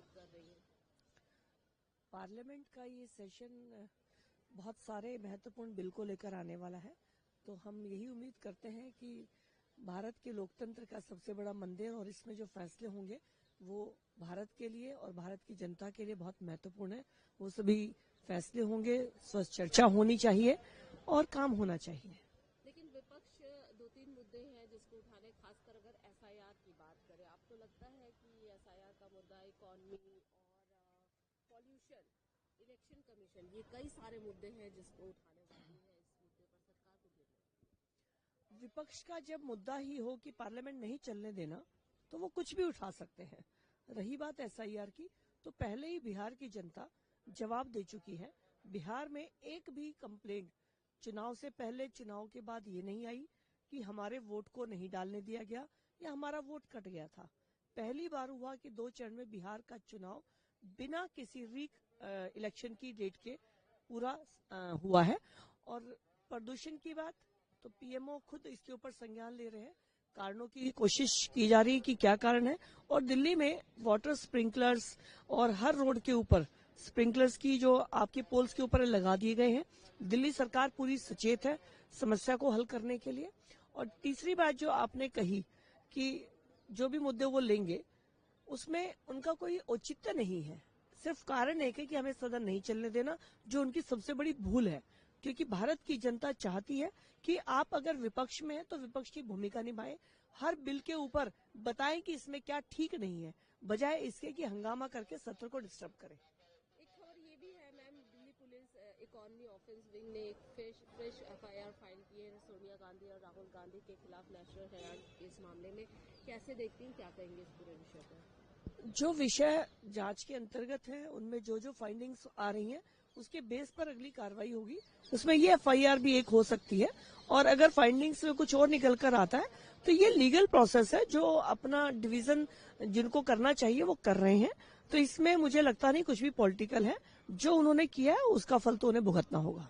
कर रही है? पार्लियामेंट का ये सेशन बहुत सारे महत्वपूर्ण बिल को लेकर आने वाला है, तो हम यही उम्मीद करते हैं कि भारत के लोकतंत्र का सबसे बड़ा मंदिर और इसमें जो फैसले होंगे वो भारत के लिए और भारत की जनता के लिए बहुत महत्वपूर्ण है। वो सभी फैसले होंगे, स्वस्थ चर्चा होनी चाहिए और काम होना चाहिए। लेकिन विपक्ष 2-3 मुद्दे हैं जिसको उठाने, खासकर अगर एसआईआर की बात करें, आपको लगता है कि एसआईआर का मुद्दा, इकोनॉमी और पॉल्यूशन, इलेक्शन कमीशन, ये कई सारे मुद्दे हैं जिसको उठाने वाली है, इस मुद्दे पर सरकार को गिरना? विपक्ष का जब मुद्दा ही हो कि पार्लियामेंट नहीं चलने देना, तो वो कुछ भी उठा सकते हैं। रही बात एसआईआर की, तो पहले ही बिहार की जनता जवाब दे चुकी है। बिहार में एक भी कंप्लेंट चुनाव से पहले, चुनाव के बाद ये नहीं आई कि हमारे वोट को नहीं डालने दिया गया या हमारा वोट कट गया था। पहली बार हुआ कि 2 चरण में बिहार का चुनाव बिना किसी रीक इलेक्शन की डेट के पूरा हुआ है। और प्रदूषण की बात, तो पीएमओ खुद इसके ऊपर संज्ञान ले रहे हैं, कारणों की कोशिश की जा रही है कि क्या कारण है। और दिल्ली में वाटर स्प्रिंकलर्स और हर रोड के ऊपर स्प्रिंकलर्स की जो आपके पोल्स के ऊपर लगा दिए गए हैं। दिल्ली सरकार पूरी सचेत है समस्या को हल करने के लिए। और तीसरी बात जो आपने कही कि जो भी मुद्दे वो लेंगे उसमें उनका कोई औचित्य नहीं है, सिर्फ कारण एक है कि हमें सदन नहीं चलने देना, जो उनकी सबसे बड़ी भूल है। क्योंकि भारत की जनता चाहती है कि आप अगर विपक्ष में हैं तो विपक्ष की भूमिका निभाएं, हर बिल के ऊपर बताएं कि इसमें क्या ठीक नहीं है, बजाय इसके कि हंगामा करके सत्र को डिस्टर्ब करें। एक खबर ये भी है ma'am, Delhi police economy offence wing ने एक फ्रेश एफआईआर फाइल की है सोनिया गांधी और राहुल गांधी के खिलाफ नेशनल हेराल्ड इस मामले में। कैसे देखती हैं, क्या कहेंगे इस पूरे विषय पर? जो विषय जांच के अंतर्गत है उनमें जो जो फाइंडिंग्स आ रही हैं उसके बेस पर अगली कार्रवाई होगी। उसमें ये एफआईआर भी एक हो सकती है, और अगर फाइंडिंग्स में कुछ और निकल कर आता है तो ये लीगल प्रोसेस है, जो अपना डिवीजन जिनको करना चाहिए वो कर रहे हैं। तो इसमें मुझे लगता नहीं कुछ भी पॉलिटिकल है। जो उन्होंने किया है उसका फल तो उन्हें भुगतना होगा।